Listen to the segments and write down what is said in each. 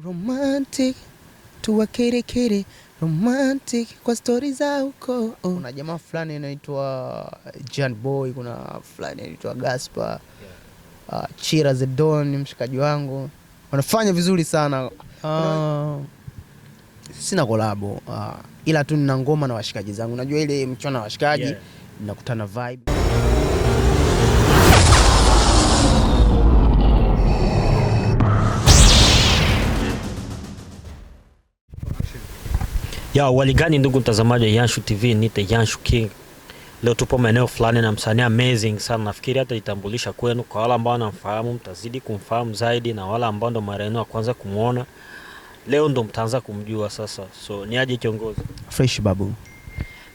Romantic tuwa kere romantic kwa story za huko. Kuna jamaa fulani anaitwa Jan Boy, kuna fulani anaitwa Gaspar, Chira Zedon ni mshikaji wangu, wanafanya vizuri sana. Sina kolabo, ila tu nina ngoma na washikaji zangu. Unajua ile mchana wa washikaji, nakutana vibe. Ya waligani ndugu mtazamaji wa Yanshu TV, nite Yanshu King. Leo tupo maeneo fulani na msanii amazing sana. Nafikiri hata itambulisha kwenu, kwa wale ambao wanamfahamu mtazidi kumfahamu zaidi, na wale ambao ndo mara yenu ya kwanza kumuona leo ndo mtaanza kumjua sasa. So ni aje kiongozi? Fresh babu.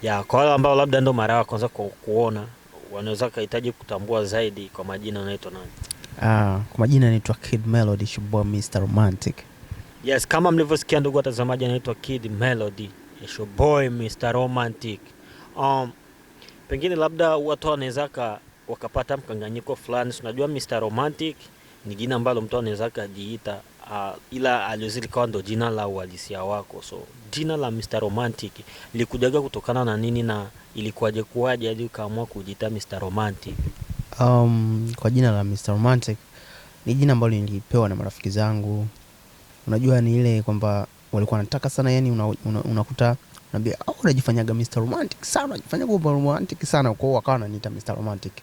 Ya kwa wale ambao labda ndo mara ya kwanza kuona, wanaweza kuhitaji kutambua zaidi, kwa majina unaitwa nani? Kwa majina naitwa Kid Melody, boy Mr. Romantic. Yes, kama mlivyosikia ndugu watazamaji, anaitwa Kid Melody, your boy Mr. Romantic. Pengine labda watu wanaweza wakapata mkanganyiko fulani. Unajua Mr. Romantic ni jina ambalo mtu anaweza kujiita, ila aliozili kwa ndo jina la uhalisia wako. So jina la Mr. Romantic likujaga kutokana na nini, na ilikuwaje kuwaje hadi ukaamua kujiita Mr. Romantic? Kwa jina la Mr. Romantic ni jina ambalo nilipewa na marafiki zangu. Unajua ni ile kwamba walikuwa wanataka sana, yani unakuta unambia unajifanyaga Mr. Romantic sana, unajifanyaga romantic sana, kwa hiyo wakawa wananiita Mr. Romantic.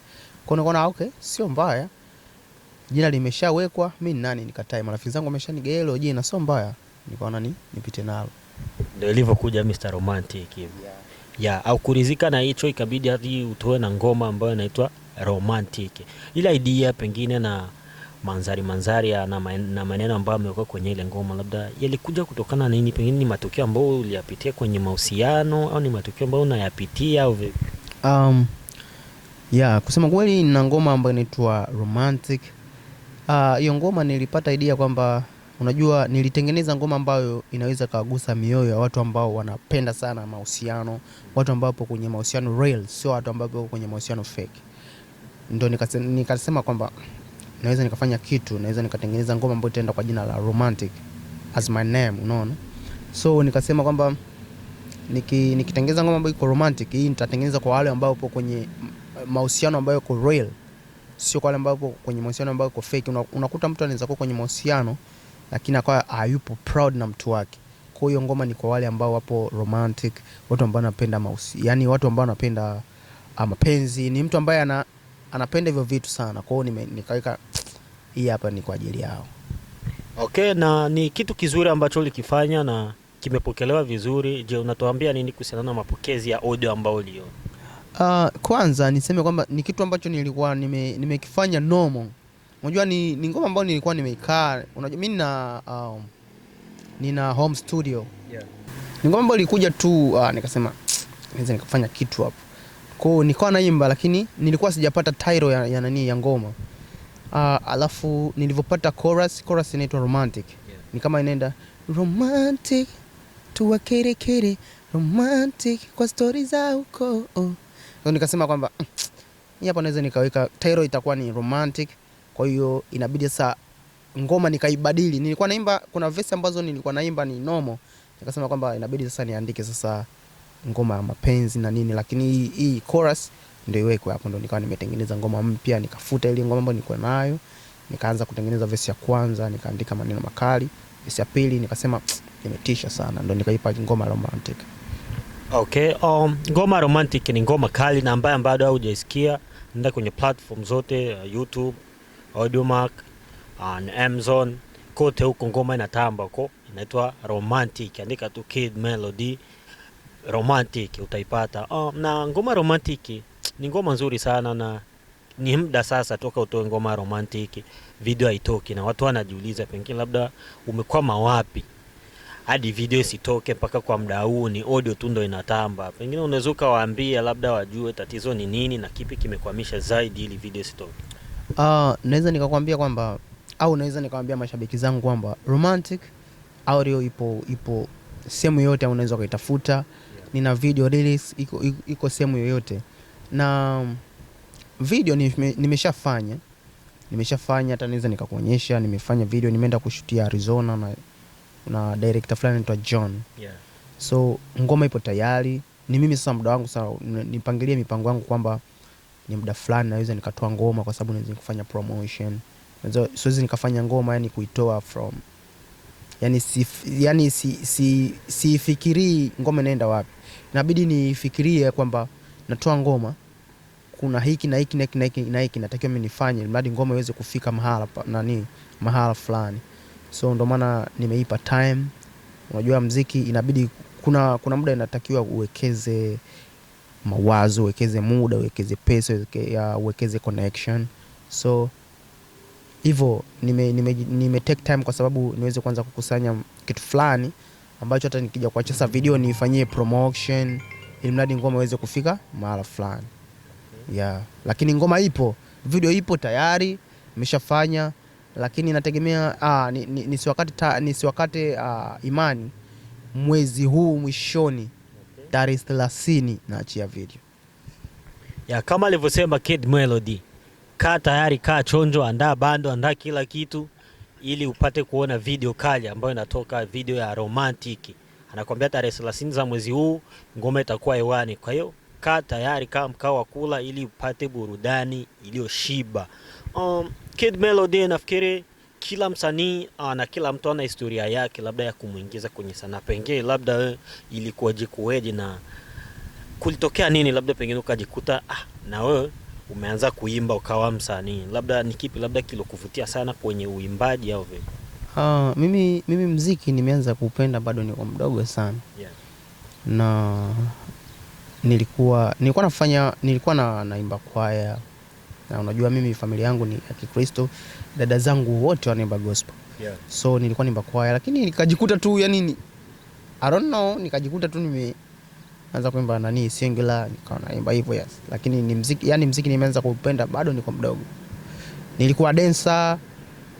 Kwa hiyo nikaona okay, sio mbaya, jina limeshawekwa, mimi nani nikatae, marafiki zangu wameshanigaia hilo jina, sio mbaya, nikaona nipite nalo, ndio ilivyokuja Mr. Romantic hivi. Au kurizika na hicho, ikabidi hadi utoe na ngoma ambayo inaitwa Romantic. Ila idea pengine na manzari na maneno ambayo yamekuwa kwenye ile ngoma, labda yalikuja kutokana na nini? Pengine ni matukio ambayo uliyapitia kwenye mahusiano, au ni matukio ambayo unayapitia au vipi? Kusema kweli na ngoma ambayo inaitwa Romantic. Hiyo ngoma nilipata idea kwamba unajua nilitengeneza ngoma ambayo inaweza kugusa mioyo ya watu ambao wanapenda sana mahusiano, watu ambao wapo kwenye mahusiano real, sio watu ambao wapo kwenye mahusiano fake. Ndio nikasema kwamba naweza nikafanya kitu, naweza nikatengeneza ngoma ambayo itaenda kwa jina la Romantic as my name, unaona. So nikasema kwamba nikitengeneza ngoma ambayo iko romantic, hii nitatengeneza kwa wale ambao wapo kwenye mahusiano ambayo yako real, sio kwa wale ambao wapo kwenye mahusiano ambayo yako fake. Unakuta mtu anaweza kuwa kwenye mahusiano lakini akawa hayupo proud na mtu wake. Kwa hiyo ngoma ni kwa wale ambao wapo romantic, watu ambao wanapenda yani watu ambao wanapenda mapenzi, ni mtu ambaye anapenda hivyo vitu sana. Kwa hiyo nikaweka hii hapa ni kwa ajili yao. Okay, na ni kitu kizuri ambacho ulikifanya na kimepokelewa vizuri. Je, unatuambia nini kuhusiana na mapokezi ya audio ambao uliona? Kwanza niseme kwamba ni kitu ambacho nilikuwa nimekifanya normal. Unajua ni ngoma ambayo nilikuwa nimeikaa. Unajua mimi nina home studio. Ni ngoma ambayo ilikuja tu, nikasema naweza nikafanya kitu hapo. Kwa hiyo nilikuwa naimba, lakini nilikuwa sijapata title ya nani ya ngoma. Alafu nilipopata chorus inaitwa Romantic. Ni kama inaenda romantic tuwa kere romantic kwa story za huko. Ndio nikasema kwamba hapa naweza nikaweka title itakuwa ni Romantic. Kwa hiyo inabidi sasa ngoma nikaibadili. Nilikuwa naimba, kuna verse ambazo nilikuwa naimba ni normal. Nikasema kwamba inabidi sasa niandike sasa ngoma ya mapenzi na nini, lakini hii chorus ndio iwekwe hapo. Ndio nikawa nimetengeneza ngoma mpya, nikafuta ile ngoma ambayo nilikuwa nayo, nikaanza kutengeneza verse ya kwanza, nikaandika maneno makali. Verse ya pili nikasema imetisha sana, ndio nikaipa ngoma Romantic. Okay, ngoma Romantic ni ngoma kali na ambayo bado haujaisikia, nenda kwenye platform zote, YouTube, Audiomack, Amazon, kote huko ngoma inatamba huko, inaitwa Romantic. Andika tu Kid Melody Romantic utaipata. Na ngoma Romantic ni ngoma nzuri sana, na ni muda sasa toka utoe ngoma Romantic video haitoki, na watu wanajiuliza pengine labda umekwama wapi hadi video isitoke mpaka kwa muda huu, ni audio tu ndo inatamba. Pengine unaweza kuwaambia labda wajue tatizo ni nini na kipi kimekwamisha zaidi ili video isitoke. Naweza nikakwambia kwamba, au naweza nikamwambia mashabiki zangu kwamba Romantic audio ipo sehemu yote, unaweza kuitafuta. Nina video release iko sehemu yoyote, na video nimeshafanya, hata naweza nikakuonyesha. Nimefanya video, nimeenda kushutia Arizona na director fulani anaitwa John. Yeah. So ngoma ipo tayari, ni mimi sasa muda wangu sasa nipangilie mipango yangu kwamba ni muda fulani naweza nikatoa ngoma kwa sababu naweza kufanya promotion. Siwezi nikafanya ngoma yani kuitoa from sifikirii ngoma inaenda wapi. Inabidi nifikirie kwamba natoa ngoma, kuna hiki na hiki na hiki natakiwa mimi nifanye ili ngoma iweze kufika mahala fulani. So ndo maana nimeipa time. Unajua muziki inabidi kuna muda inatakiwa uwekeze mawazo, uwekeze muda, uwekeze pesa, uwekeze connection. So hivyo nime take time kwa sababu niweze kwanza kukusanya kitu fulani ambacho hata nikija kuacha video nifanyie promotion ili mradi ngoma iweze kufika mahala fulani. Yeah, lakini ngoma ipo, video ipo tayari, nimeshafanya, lakini nategemea nisiwakate imani, mwezi huu mwishoni tarehe 30 naachia video. Ya kama alivyosema Kid Melody, kaa tayari, kaa chonjo, andaa bando, andaa kila kitu ili upate kuona video kali ambayo inatoka, video ya romantic. Anakuambia tarehe 30 za mwezi huu ngoma itakuwa hewani. Kwa hiyo kaa tayari, kaa mkao wa kula ili upate burudani iliyoshiba. Kid Melody, nafikiri kila msanii na kila mtu ana historia yake labda ya kumuingiza kwenye sanaa. Pengine labda ilikuwaje kuweje na kulitokea nini labda pengine ukajikuta na wewe umeanza kuimba ukawa msanii. Labda ni kipi labda kilokuvutia sana kwenye uimbaji au vipi? Mimi muziki nimeanza kupenda bado niko mdogo sana. Yeah. Na nilikuwa naimba kwaya. Na unajua mimi familia yangu ni ya Kikristo, dada zangu wote wanaimba gospel. Yeah. So nilikuwa naimba kwaya, lakini nikajikuta tu I don't know, nikajikuta tu nimeanza kuimba singular, nikawa naimba hivyo. Yes. Lakini ni muziki nimeanza kupenda bado niko mdogo. Nilikuwa dancer,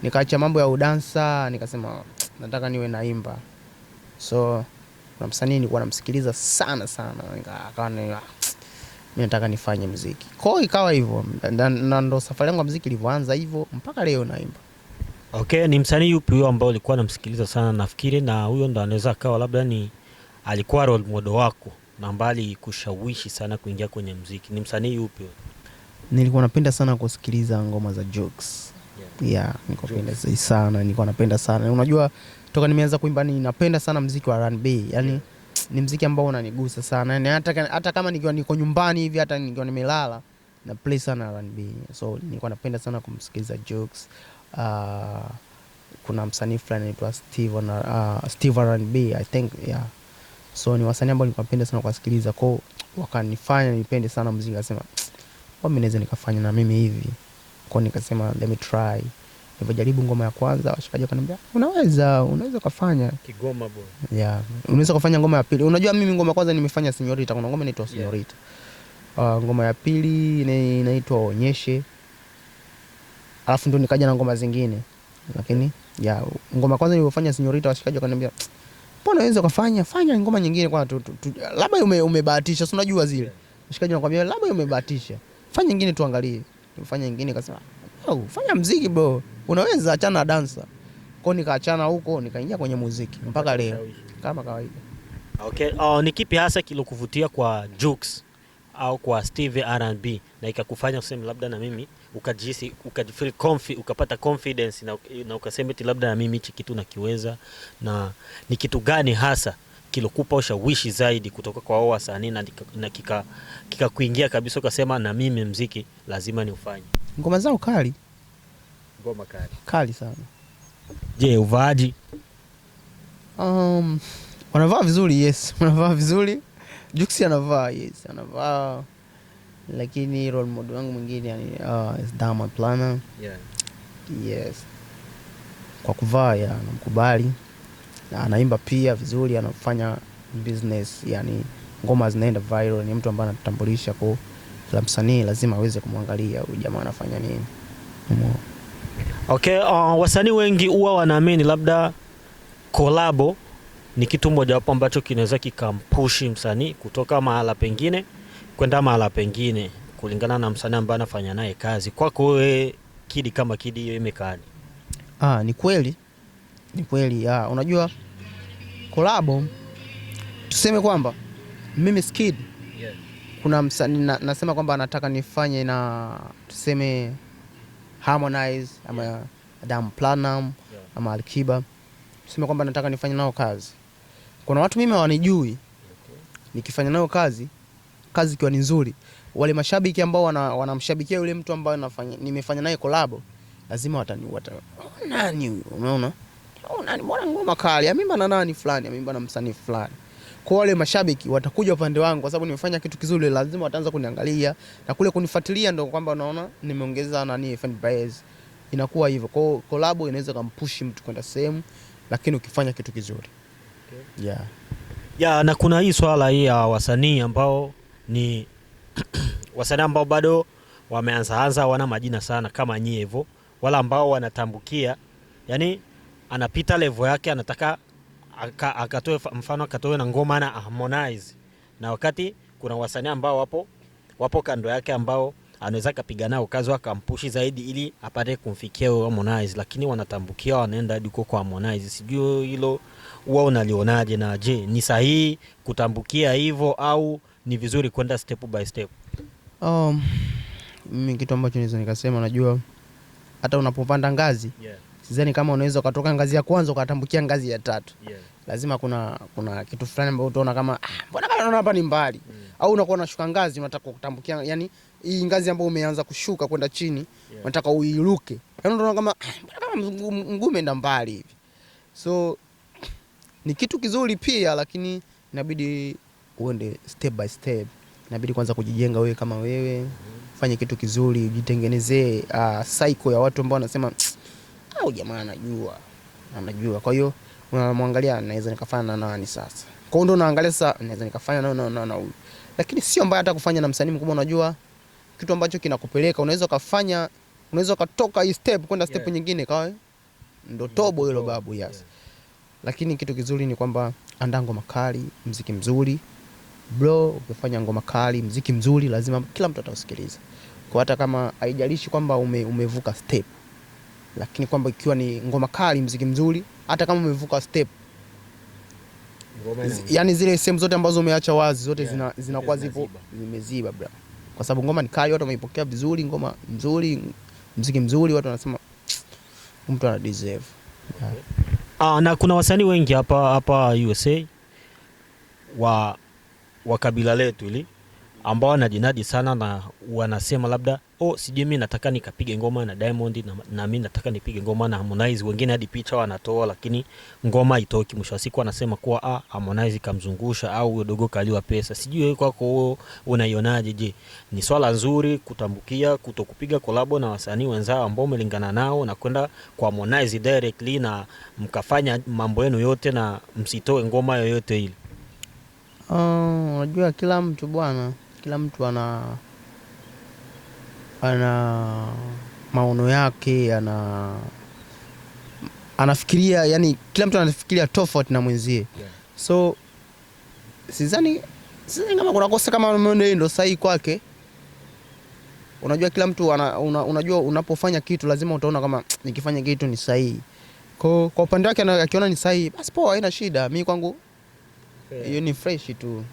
nikaacha mambo ya udansa, nikasema nataka niwe naimba. So kuna msanii nilikuwa namsikiliza sana, nikawa mimi nataka nifanye muziki. Kwa hiyo ikawa hivyo, na ndo safari yangu ya muziki ilivyoanza hivyo mpaka leo naimba. Okay, ni msanii yupi huyo ambao ulikuwa unamsikiliza sana nafikiri, na huyo ndo anaweza kawa labda alikuwa role model wako na mbali kushawishi sana kuingia kwenye muziki? Ni msanii yupi huyo? Nilikuwa napenda sana kusikiliza ngoma za Jux. Yeah, nilikuwa napenda sana. Unajua toka nimeanza kuimba ninapenda sana muziki wa R&B. Yani ni muziki ambao unanigusa sana. Yani hata kama nikiwa niko nyumbani hivi, hata nikiwa nimelala na play sana R&B. So nilikuwa napenda sana kumsikiliza Jux. Kuna msanii fulani anaitwa Steve R&B, I think. Yeah. So ni wasanii ambao nilikuwa napenda sana kusikiliza, kwa wakanifanya nipende sana muziki. Nikasema mimi naweza nikafanya na mimi hivi. Kwa nikasema let me try. Nilipojaribu ngoma ya kwanza, washikaji wakaniambia unaweza kufanya Kigoma boy. Yeah, unaweza kufanya ngoma ya pili. Unajua mimi ngoma ya kwanza nimefanya Señorita, kuna ngoma inaitwa Señorita. Ngoma ya pili inaitwa Onyeshe. Alafu ndo nikaja na ngoma zingine. Lakini ngoma ya kwanza nilifanya Señorita, washikaji wakaniambia mbona unaweza kufanya ngoma nyingine kwa labda umebahatisha, si unajua zile. Washikaji wanakuambia labda umebahatisha, fanya nyingine tuangalie. Nifanya nyingine, akasema fanya muziki bro, unaweza achana na dancer. Kwa nikaachana huko nikaingia kwenye muziki mpaka leo kama kawaida. Okay, ni kipi hasa kilokuvutia kwa Jux au kwa Steve R&B na ikakufanya useme labda na mimi ukajihisi ukajifeel ukapata confidence na ukasema eti labda na mimi hichi kitu nakiweza? Na ni kitu gani hasa kilokupa ushawishi zaidi kutoka kwa wao wasanii na kikakuingia kabisa ukasema na mimi muziki lazima niufanye? Ngoma zao kali. Ngoma kali sana. Je, uvaaji? Wanavaa vizuri, yes. Wanavaa vizuri. Jux anavaa, yes, anavaa. Lakini role model wangu mwingine is Diamond Platnumz. Yeah. Yes. Kwa kuvaa namkubali. Na anaimba pia vizuri, anafanya business, yani ngoma zinaenda viral. Ni mtu ambaye anatambulisha kwa kila msanii lazima aweze kumwangalia huyu jamaa anafanya nini. Okay, wasanii wengi huwa wanaamini labda collabo ni kitu moja wapo ambacho kinaweza kikampushi msanii kutoka mahala pengine kwenda mahala pengine kulingana na msanii ambaye anafanya naye kazi. Kwako wewe Kidi, kama Kidi, hiyo imekani? Ni kweli. Unajua Collab tuseme kwamba mimi Skid kuna nasema kwamba nataka nifanye na tuseme Harmonize ama Adam Platinum ama Alikiba, tuseme kwamba nataka nifanye nao kazi. Kuna watu mimi hawanijui, nikifanya nao kazi ikiwa ni nzuri, wale mashabiki ambao wanamshabikia yule mtu ambaye nimefanya naye collab, lazima nani huyo, umeona? Nani mbona ngoma kali, amimba na nani fulani, amimba na msanii fulani. Kwa wale mashabiki watakuja upande wangu kwa sababu nimefanya kitu kizuri, lazima wataanza kuniangalia na kule kunifuatilia, ndio kwamba unaona nimeongeza nani fan base. Inakuwa hivyo. Kwa collab inaweza kumpush mtu kwenda sehemu, lakini ukifanya kitu kizuri. Na kuna hii swala hii ya wasanii ambao ni wasanii ambao bado wameanza wana majina sana kama nyie hivyo, wala ambao wanatambukia, yani anapita level yake, anataka akatoe mfano, akatoe na ngoma na Harmonize, na wakati kuna wasanii ambao wapo kando yake ambao anaweza kupiga nao kazi akampushi zaidi ili apate kumfikia Harmonize, lakini wanatambukia wanaenda hadi kwa Harmonize. Sijui hilo wao unalionaje, na je, ni sahihi kutambukia hivyo au ni vizuri kwenda step by step? Mimi kitu ambacho naweza nikasema, najua hata unapopanda ngazi, sidhani kama unaweza kutoka ngazi ya kwanza ukatambukia ngazi ya 3. Lazima kuna kitu fulani ambacho utaona kama mbona kama hapa ni mbali, au unakuwa unashuka ngazi unataka kutambukia, yani hii ngazi ambayo umeanza kushuka kwenda chini unataka uiruke, yani unaona kama mbona kama mguu umeenda mbali hivi. So ni kitu kizuri pia, lakini inabidi uende step by step. Inabidi kwanza kujijenga wewe kama wewe, fanye kitu kizuri, ujitengenezee cycle ya watu ambao wanasema au jamaa anajua. Kwa hiyo unamwangalia, naweza nikafanya na nani sasa. Kwa hiyo ndio unaangalia sasa, naweza nikafanya na huyu. Lakini sio mbaya hata kufanya na msanii mkubwa, unajua kitu ambacho kinakupeleka, unaweza kutoka hii step kwenda step nyingine, kwa ndio tobo hilo babu. Lakini kitu kizuri ni kwamba andaa ngoma kali, muziki mzuri. Bro, ukifanya ngoma kali, muziki mzuri, lazima kila mtu atausikiliza. Kwa hata kama haijalishi kwamba umevuka step, lakini kwamba ikiwa ni ngoma kali, muziki mzuri, hata kama umevuka step, yani zile sehemu zote ambazo umeacha wazi zote zinakuwa zipo zimeziba bro. Kwa sababu ngoma ni kali, watu wameipokea vizuri, ngoma nzuri, muziki mzuri, watu wanasema mtu ana deserve. Na kuna wasanii wengi hapa USA wa kabila letu ili ambao wanajinadi sana na wanasema labda sijui mimi nataka nikapige ngoma na Diamond na mimi nataka nipige ngoma na Harmonize. Wengine hadi picha wanatoa, lakini ngoma haitoki. Mwisho wa siku wanasema kuwa Harmonize kamzungusha au dogo kaliwa pesa. Sijui wewe kwako unaionaje? Je, ni swala nzuri kutambukia kutokupiga collab na wasanii wenzao ambao umelingana nao na kwenda kwa Harmonize directly na mkafanya mambo yenu yote na msitoe ngoma yoyote ile? Unajua kila mtu bwana, kila mtu ana maono yake, anafikiria, yani kila mtu anafikiria tofauti na mwenzie. So sidhani kama kuna kosa kama ndio sahihi kwake. Unajua kila mtu unajua unapofanya kitu lazima utaona kama nikifanya kitu ni sahihi. Kwa upande wake akiona ni sahihi, basi poa, haina shida. Mimi kwangu hiyo ni fresh tu.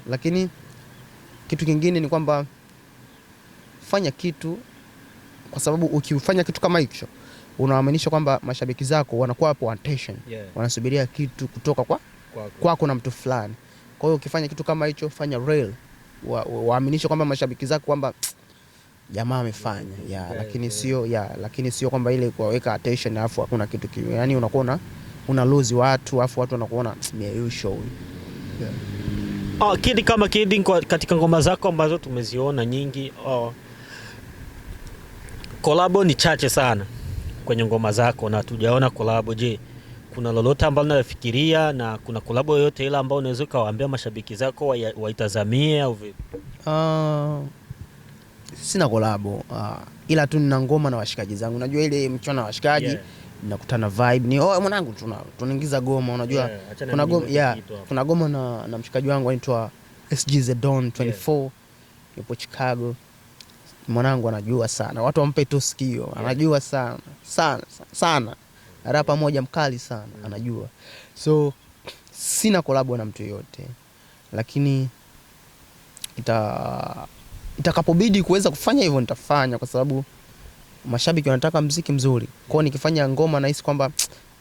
Lakini kitu kingine ni kwamba fanya kitu, kwa sababu ukifanya kitu kama hicho unaamaanisha kwamba mashabiki zako wanakuwa hapo attention, wanasubiria kitu kutoka kwako na mtu fulani. Kwa hiyo ukifanya kitu kama hicho, fanya real, waaminisha kwamba mashabiki zako kwamba jamaa amefanya. Lakini sio kwamba ile kuweka attention alafu hakuna kitu kile. Yani unakuwa una lose watu, alafu watu wanakuona you show. Kidi kama Kidi, katika ngoma zako ambazo tumeziona nyingi, kolabo ni chache sana kwenye ngoma zako na tujaona kolabo. Je, kuna lolote ambalo unafikiria, na kuna kolabo yoyote ile ambayo unaweza kuwaambia mashabiki zako waitazamie au vipi? Sina kolabo, ila tu nina ngoma na washikaji zangu. Unajua ile mchana washikaji, nakutana vibe ni mwanangu, tunaingiza goma. Unajua kuna goma na mshikaji wangu anaitwa SG The Don 24, yupo Chicago. Mwanangu anajua sana, watu wampe tu sikio, anajua sana. Rapa moja mkali sana, anajua. So sina collab na mtu yote, lakini itakapobidi kuweza kufanya hivyo nitafanya, kwa sababu mashabiki wanataka muziki mzuri. Kwa hiyo nikifanya ngoma nahisi kwamba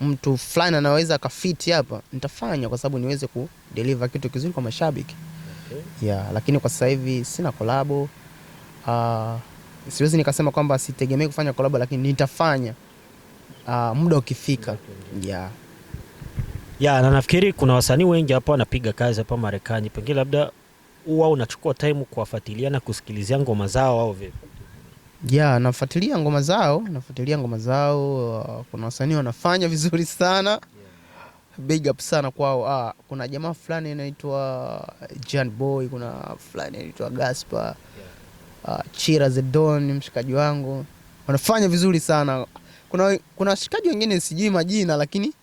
mtu fulani anaweza akafiti hapa, nitafanya kwa sababu niweze ku deliver kitu kizuri kwa mashabiki. Yeah, lakini kwa sasa hivi sina collab. Siwezi nikasema kwamba sitegemei kufanya collab, lakini nitafanya muda ukifika. Yeah. Yeah, na nafikiri kuna wasanii wengi hapa wanapiga kazi hapa Marekani. Pengine labda huwa unachukua time kuwafuatilia na kusikilizia ngoma zao au vipi? Yeah, nafuatilia ngoma zao. Kuna wasanii wanafanya vizuri sana. Big up sana kwao. Kuna jamaa fulani anaitwa Jan Boy, kuna fulani anaitwa Gaspar. Chira Zedon, mshikaji wangu. Wanafanya vizuri sana. Kuna washikaji wengine sijui majina, lakini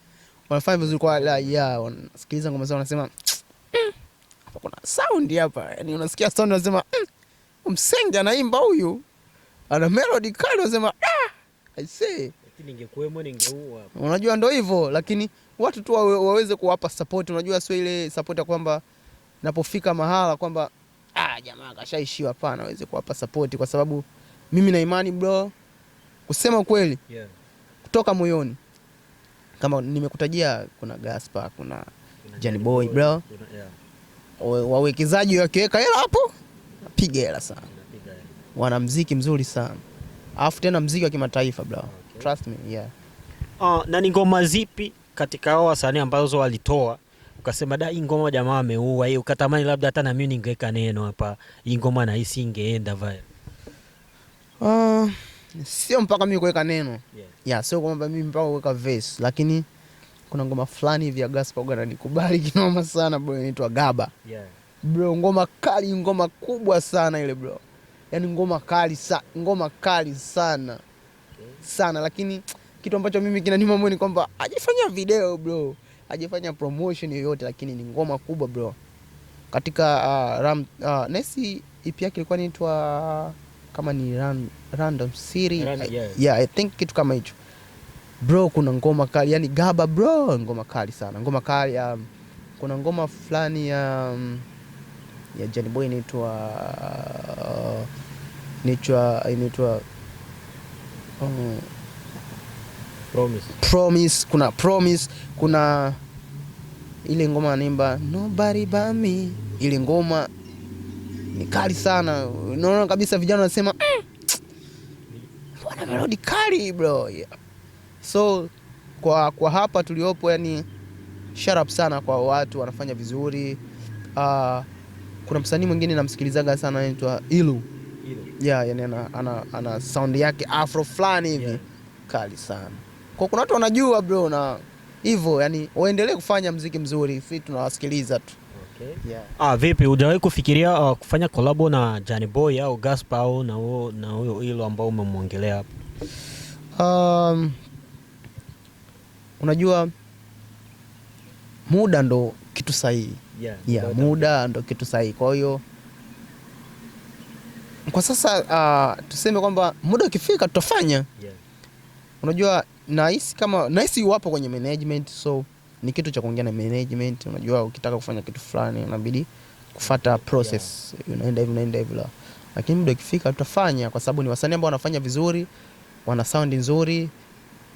wanafanya vizuri kwa wanasikiliza ngoma zao wanasema hapa kuna sound hapa. Yaani unasikia sound unasema Msenge anaimba huyu. Ana melody kali unasema I say. Lakini ningekuwemo ningeua hapa. Unajua ndio hivyo, lakini watu tu waweze kuwapa support. Unajua sio ile support ya kwamba napofika mahala kwamba jamaa kashaishiwa, hapana, waweze kuwapa support, kwa sababu mimi na imani bro, kusema kweli, kutoka moyoni, kama nimekutajia kuna Gaspar, kuna Johnny Boy bro, wawekezaji wakiweka hela hapo napiga hela sana. Wana muziki mzuri sana, alafu tena muziki wa kimataifa bro. Trust me. Yeah. Na ni ngoma zipi katika hao wasanii ambazo walitoa ukasema hii ngoma jamaa ameua, hii ukatamani labda hata na mimi ningeweka neno hapa, hii ngoma na hii ingeenda vibe? Sio mpaka mimi kuweka neno. Yeah, sio kwamba mimi mpaka kuweka verse, lakini kuna ngoma fulani hivi ya Gaspar Bwana nikubali kinoma sana bro, inaitwa Gaba. Bro, ngoma kali, ngoma kubwa sana ile bro. Yaani ngoma kali sana. Sana, lakini kitu ambacho mimi kinanima moyo ni kwamba hajafanya video bro, hajafanya promotion yoyote, lakini ni ngoma kubwa bro. Katika Nesi EP yake ilikuwa inaitwa kama ni Random City. Yeah, I think kitu kama hicho. Bro, kuna ngoma kali, yani Gaba bro, ngoma kali sana. Ngoma kali kuna ngoma fulani ya Johnny Boy inaitwa Promise. Kuna Promise, kuna ile ngoma anaimba Nobody But Me. Ile ngoma ni kali sana. Unaona kabisa vijana wanasema bwana melody kali bro. Yeah. So kwa hapa tuliopo, yani shout up sana kwa watu wanafanya vizuri. Kuna msanii mwingine namsikilizaga sana anaitwa Ilu. Yeah, yani ana sound yake afro fulani hivi kali sana. Kwa kuna watu wanajua bro, na hivyo yani waendelee kufanya muziki mzuri, sisi tunawasikiliza tu. Okay. Yeah. Vipi, hujawahi kufikiria kufanya collab na Johnny Boy au Gaspar au na huyo Ilu ambao umemwongelea hapo? Unajua muda ndo kitu sahihi. Muda ndo kitu sahihi. Kwa hiyo kwa sasa tuseme kwamba muda ukifika tutafanya. Unajua nahisi wapo kwenye management, so ni kitu cha kuongea na management. Unajua ukitaka kufanya kitu fulani unabidi kufuata process. Unaenda hivi. Lakini muda ukifika tutafanya, kwa sababu ni wasanii ambao wanafanya vizuri, wana sound nzuri,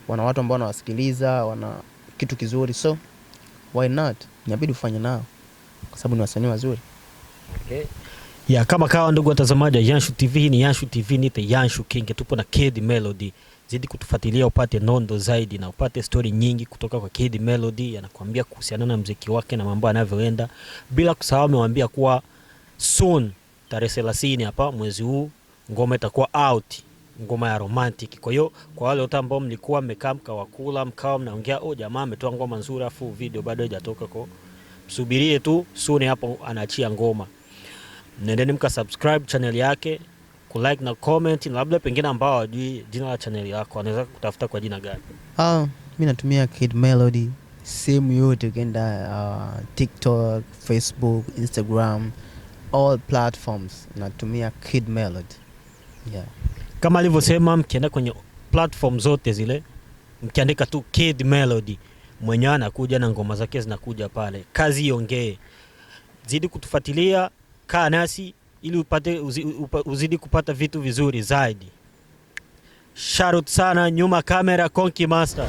wana watu ambao wanawasikiliza, wana kitu kizuri, so why not? Inabidi ufanye nao kwa sababu ni wasanii wazuri. Okay. Yeah, kama kawa ndugu watazamaji wa Yanshu TV, ni Yanshu TV, ni the Yanshu King. Tupo na Kid Melody. Zidi kutufuatilia upate nondo zaidi na upate story nyingi kutoka kwa Kid Melody. Anakuambia kuhusiana na muziki wake na mambo yanavyoenda. Bila kusahau amewaambia kuwa soon tarehe 30 hapa mwezi huu ngoma itakuwa out, ngoma ya romantic. Kwa hiyo kwa wale wote ambao mlikuwa mmekaa mkawakula mkao mnaongea jamaa ametoa ngoma nzuri afu video bado haijatoka, kwa msubirie tu soon hapo anaachia ngoma. Nendeni mkasubscribe channel yake, kulike na comment, na labda pengine ambao hawajui jina la channel yako wanaweza kutafuta kwa jina gani? Mimi natumia Kid Melody sehemu yote, ukienda TikTok, Facebook, Instagram, all platforms natumia Kid Melody. Yeah. Kama alivyosema, mkienda kwenye platform zote zile mkiandika tu Kid Melody mwenyewe anakuja na ngoma zake zinakuja pale. Kazi iongee. Zidi kutufuatilia, kaa nasi ili uzidi kupata vitu vizuri zaidi. Shout sana, nyuma kamera Konki Master.